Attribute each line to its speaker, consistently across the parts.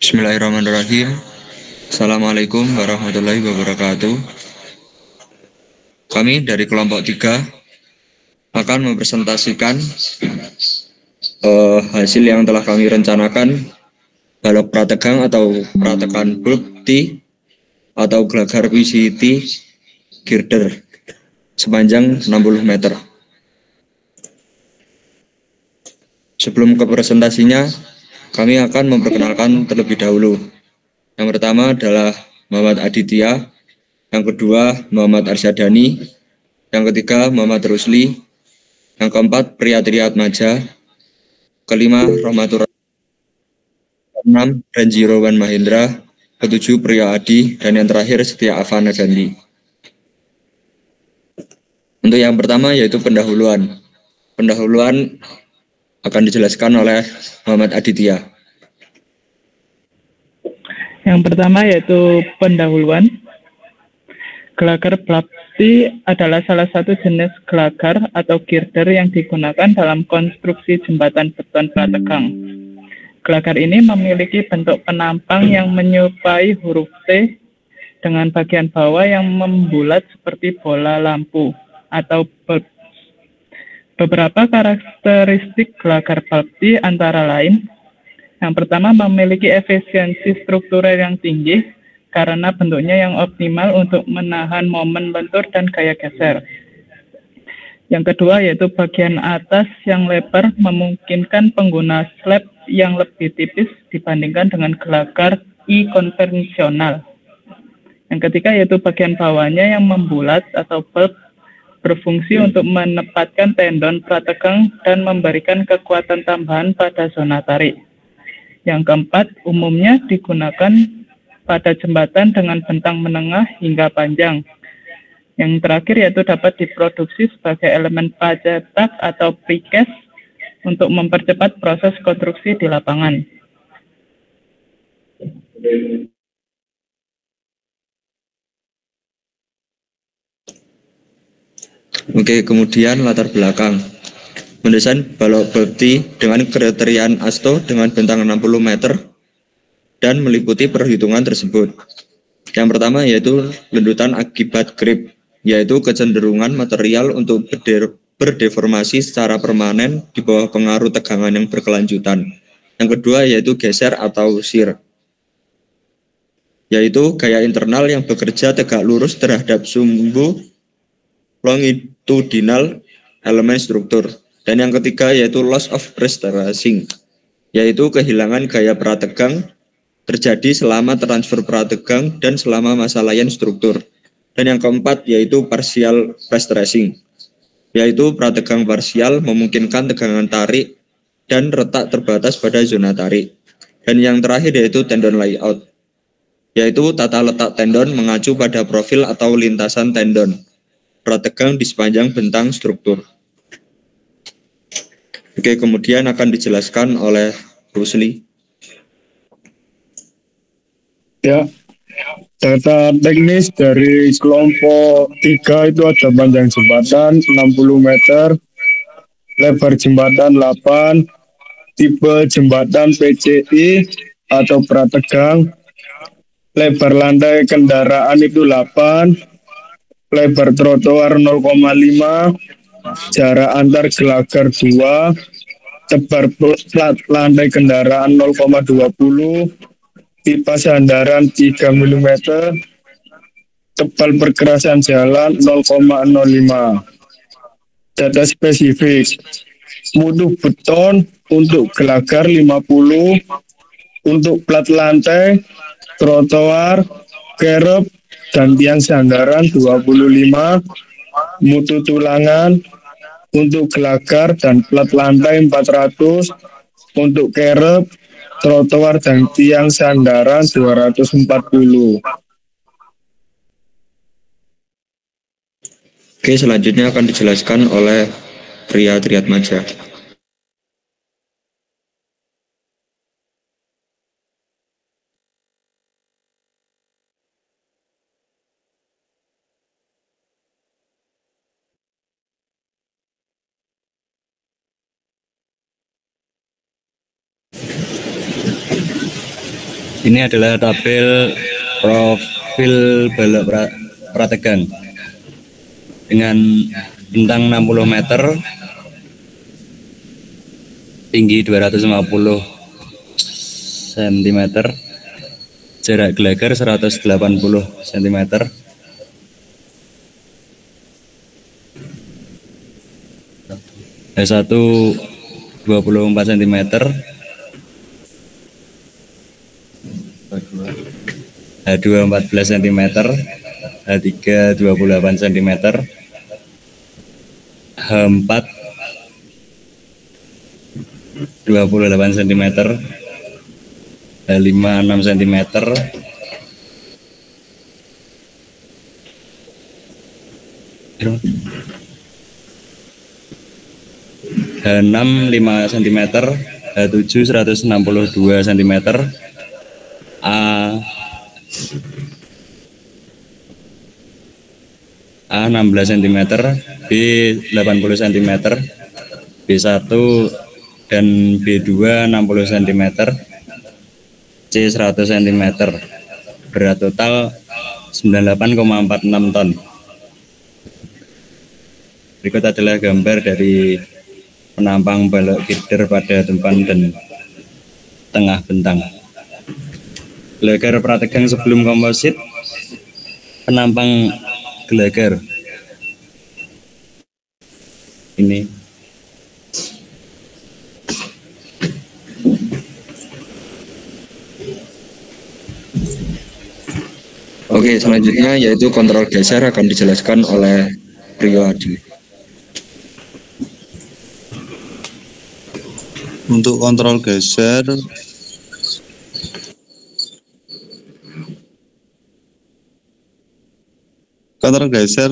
Speaker 1: Bismillahirrahmanirrahim. Assalamualaikum warahmatullahi wabarakatuh. Kami dari kelompok 3 akan mempresentasikan hasil yang telah kami rencanakan balok prategang atau prategan bulk T atau gelagar PCT girder sepanjang 60 meter. Sebelum ke presentasinya, kami akan memperkenalkan terlebih dahulu. Yang pertama adalah Muhammad Aditya, yang kedua Muhammad Arsyadani, yang ketiga Muhammad Rusli, yang keempat Priyatri Atmaja, kelima Rahmatur, keenam Renji Rowan Mahendra, ketujuh Priya Adi, dan yang terakhir Setia Avana Gandhi. Untuk yang pertama yaitu pendahuluan. Pendahuluan akan dijelaskan oleh Muhammad Aditya.
Speaker 2: Yang pertama yaitu pendahuluan. Gelagar Blapti adalah salah satu jenis gelagar atau girder yang digunakan dalam konstruksi jembatan beton prategang. Gelagar ini memiliki bentuk penampang yang menyerupai huruf T dengan bagian bawah yang membulat seperti bola lampu atau bulb. Beberapa karakteristik gelagar Blapti antara lain: yang pertama, memiliki efisiensi struktural yang tinggi karena bentuknya yang optimal untuk menahan momen lentur dan gaya geser. Yang kedua yaitu bagian atas yang lebar memungkinkan pengguna slab yang lebih tipis dibandingkan dengan gelagar I konvensional. Yang ketiga yaitu bagian bawahnya yang membulat atau bulb berfungsi untuk menempatkan tendon prategang dan memberikan kekuatan tambahan pada zona tarik. Yang keempat, umumnya digunakan pada jembatan dengan bentang menengah hingga panjang. Yang terakhir yaitu dapat diproduksi sebagai elemen pencetak atau precast untuk mempercepat proses konstruksi di lapangan.
Speaker 1: Oke, kemudian latar belakang. Mendesain balok Blapti dengan kriterian ASTO dengan bentang 60 meter dan meliputi perhitungan tersebut. Yang pertama yaitu lendutan akibat grip, yaitu kecenderungan material untuk berdeformasi secara permanen di bawah pengaruh tegangan yang berkelanjutan. Yang kedua yaitu geser atau shear, yaitu gaya internal yang bekerja tegak lurus terhadap sumbu longitudinal elemen struktur. Dan yang ketiga yaitu loss of prestressing, yaitu kehilangan gaya prategang terjadi selama transfer prategang dan selama masa layan struktur. Dan yang keempat yaitu partial prestressing, yaitu prategang parsial memungkinkan tegangan tarik dan retak terbatas pada zona tarik. Dan yang terakhir yaitu tendon layout, yaitu tata letak tendon mengacu pada profil atau lintasan tendon prategang di sepanjang bentang struktur. Oke, kemudian akan dijelaskan oleh Rusli.
Speaker 3: Ya, data teknis dari kelompok 3 itu ada panjang jembatan 60 meter, lebar jembatan 8, tipe jembatan PCI atau prategang, lebar lantai kendaraan itu 8, lebar trotoar 0,5, jarak antar gelagar 2, tebar plat lantai kendaraan 0,20, pipa sandaran 3 mm, tebal perkerasan jalan 0,05. Data spesifik, mutu beton untuk gelagar 50, untuk plat lantai, trotoar, kerep, dan tiang sandaran 25, mutu tulangan untuk gelagar dan plat lantai 400, untuk kerep, trotoar, dan tiang sandaran 240.
Speaker 1: Oke, selanjutnya akan dijelaskan oleh Priyatri Atmaja.
Speaker 4: Ini adalah tabel profil balok prategang dengan bentang 60 meter, tinggi 250 cm, jarak gelagar 180 cm, H1 24 cm, H2 14 cm, H3 28 cm, H4 28 cm, H5 6 cm, H6 5 cm, H7 162 cm, A 16 cm, B 80 cm, B1 dan B2 60 cm, C 100 cm, berat total 98,46 ton. Berikut adalah gambar dari penampang balok girder pada depan dan tengah bentang. Gelagar prategang sebelum komposit, penampang gelagar ini.
Speaker 1: Oke, selanjutnya yaitu kontrol geser akan dijelaskan oleh Rio Adi.
Speaker 5: Untuk kontrol geser,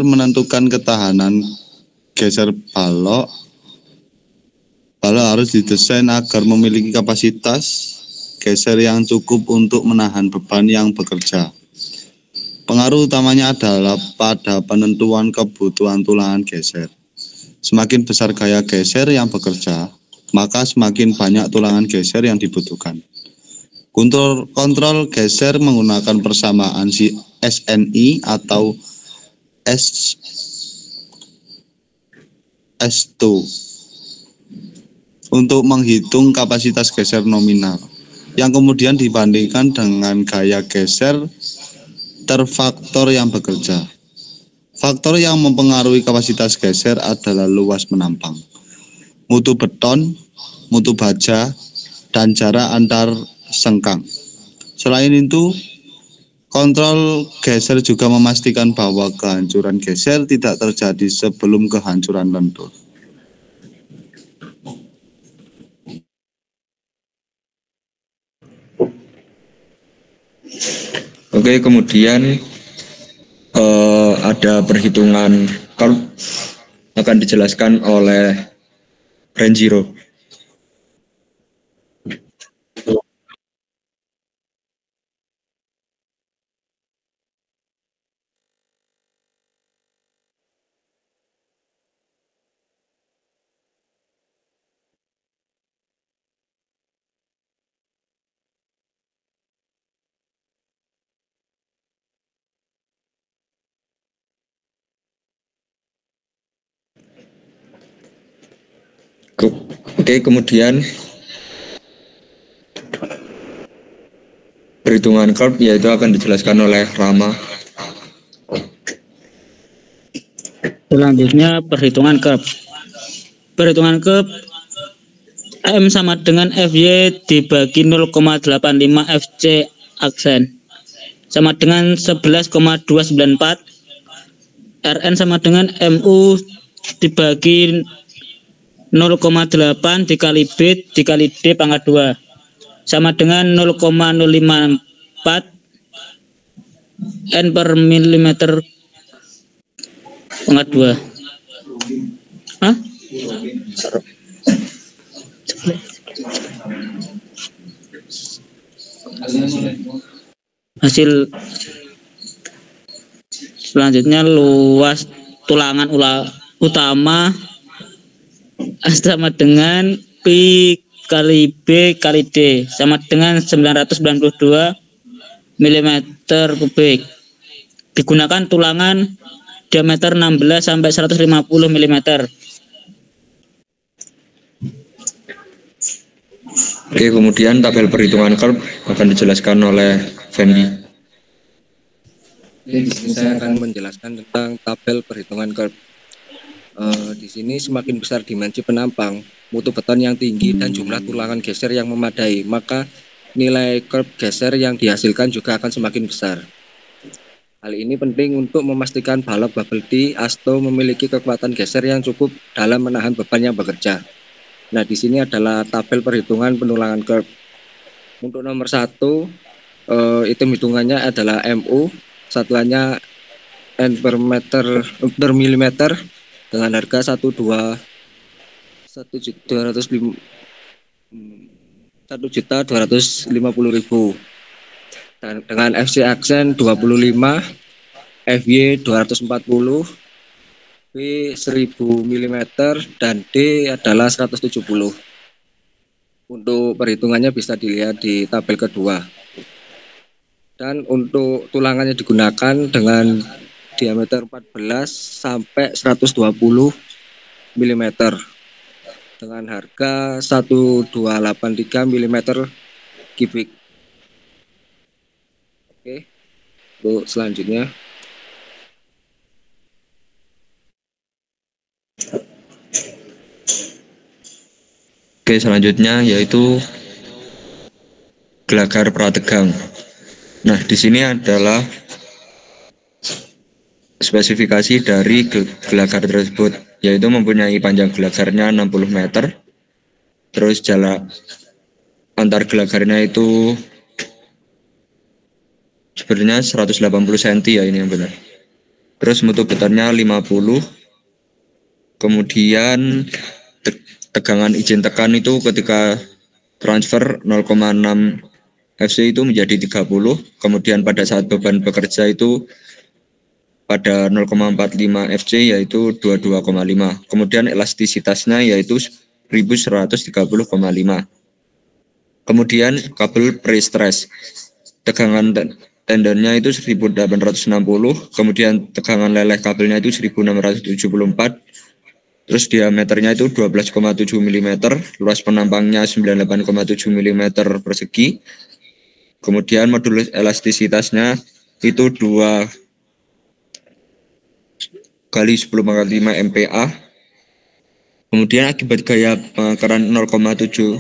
Speaker 5: menentukan ketahanan geser balok. Balok harus didesain agar memiliki kapasitas geser yang cukup untuk menahan beban yang bekerja. Pengaruh utamanya adalah pada penentuan kebutuhan tulangan geser. Semakin besar gaya geser yang bekerja, maka semakin banyak tulangan geser yang dibutuhkan. Kontrol geser menggunakan persamaan SNI atau S2 untuk menghitung kapasitas geser nominal, yang kemudian dibandingkan dengan gaya geser terfaktor yang bekerja. Faktor yang mempengaruhi kapasitas geser adalah luas menampang, mutu beton, mutu baja, dan jarak antar sengkang. Selain itu, kontrol geser juga memastikan bahwa kehancuran geser tidak terjadi sebelum kehancuran lentur.
Speaker 1: Oke, kemudian ada perhitungan curve akan dijelaskan oleh Renjiro. Oke, kemudian perhitungan curve yaitu akan dijelaskan oleh Rama.
Speaker 6: Selanjutnya perhitungan curve. Perhitungan curve M sama dengan FY dibagi 0,85 FC aksen sama dengan 11,294. Rn sama dengan MU dibagi 0,8 dikali B dikali D pangkat 2 sama dengan 0,054 N per milimeter pangkat 2. Hah? Hasil selanjutnya luas tulangan utama sama dengan pi kali B kali D sama dengan 992 mm kubik. Digunakan tulangan diameter 16 sampai 150 mm.
Speaker 1: Oke, kemudian tabel perhitungan curve akan dijelaskan oleh Fendi.
Speaker 7: Oke, di sini saya akan menjelaskan tentang tabel perhitungan curve. Di sini semakin besar dimensi penampang, mutu beton yang tinggi dan jumlah tulangan geser yang memadai, maka nilai curve geser yang dihasilkan juga akan semakin besar. Hal ini penting untuk memastikan balok bubble T Asto memiliki kekuatan geser yang cukup dalam menahan beban yang bekerja. Nah, di sini adalah tabel perhitungan penulangan curve. Untuk nomor 1, hitungannya adalah MU, satuannya N per milimeter dengan harga 1.250.000 dan dengan FC aksen 25, FY 240, B 1000 mm dan D adalah 170. Untuk perhitungannya bisa dilihat di tabel kedua. Dan untuk tulangannya digunakan dengan diameter 14 sampai 120 mm dengan harga 1283 mm kubik. Oke, untuk selanjutnya.
Speaker 1: Oke, selanjutnya yaitu gelagar prategang. Nah, di sini adalah spesifikasi dari gelagar tersebut, yaitu mempunyai panjang gelagarnya 60 meter, terus jarak antar gelagarnya itu sebenarnya 180 cm ya, ini yang benar. Terus mutu betonnya 50, kemudian tegangan izin tekan itu ketika transfer 0,6 FC itu menjadi 30, kemudian pada saat beban bekerja itu pada 0,45 FC yaitu 22,5. Kemudian elastisitasnya yaitu 1130,5. Kemudian kabel pre-stress. Tegangan tendernya itu 1860, kemudian tegangan leleh kabelnya itu 1674. Terus diameternya itu 12,7 mm, luas penampangnya 98,7 mm persegi. Kemudian modulus elastisitasnya itu 2 kali 10 pangkat 5 MPa. Kemudian akibat gaya pengakaran 0,7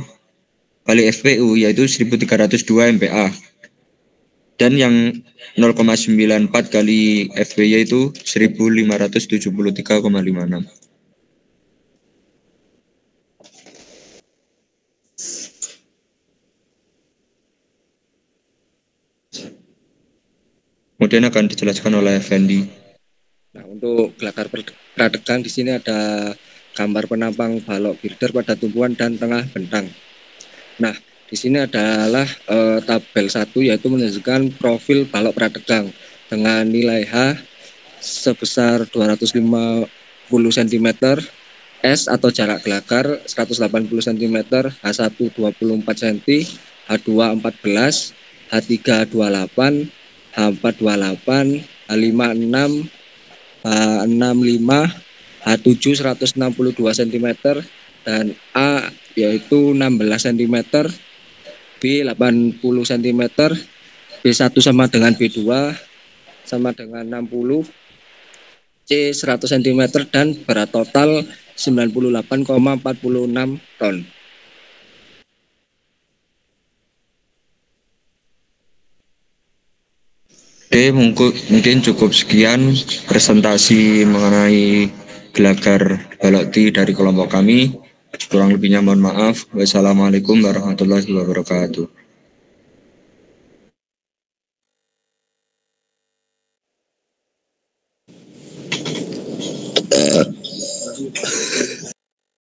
Speaker 1: kali FPU yaitu 1302 MPa. Dan yang 0,94 kali FPY itu 1573,56. Kemudian akan dijelaskan oleh Fendi.
Speaker 7: Nah, untuk gelagar prategang di sini ada gambar penampang balok girder pada tumpuan dan tengah bentang. Nah, di sini adalah tabel 1 yaitu menunjukkan profil balok prategang dengan nilai H sebesar 250 cm, S atau jarak gelagar 180 cm, H1 24 cm, H2 14, H3 28, H4 28, H5 6, H6 5, H7 162 cm, dan A yaitu 16 cm, B 80 cm, B1 sama dengan B2 sama dengan 60, C 100 cm, dan berat total 98,46 ton.
Speaker 1: Oke, mungkin cukup sekian presentasi mengenai gelagar balok T dari kelompok kami. Kurang lebihnya mohon maaf. Wassalamualaikum warahmatullahi wabarakatuh.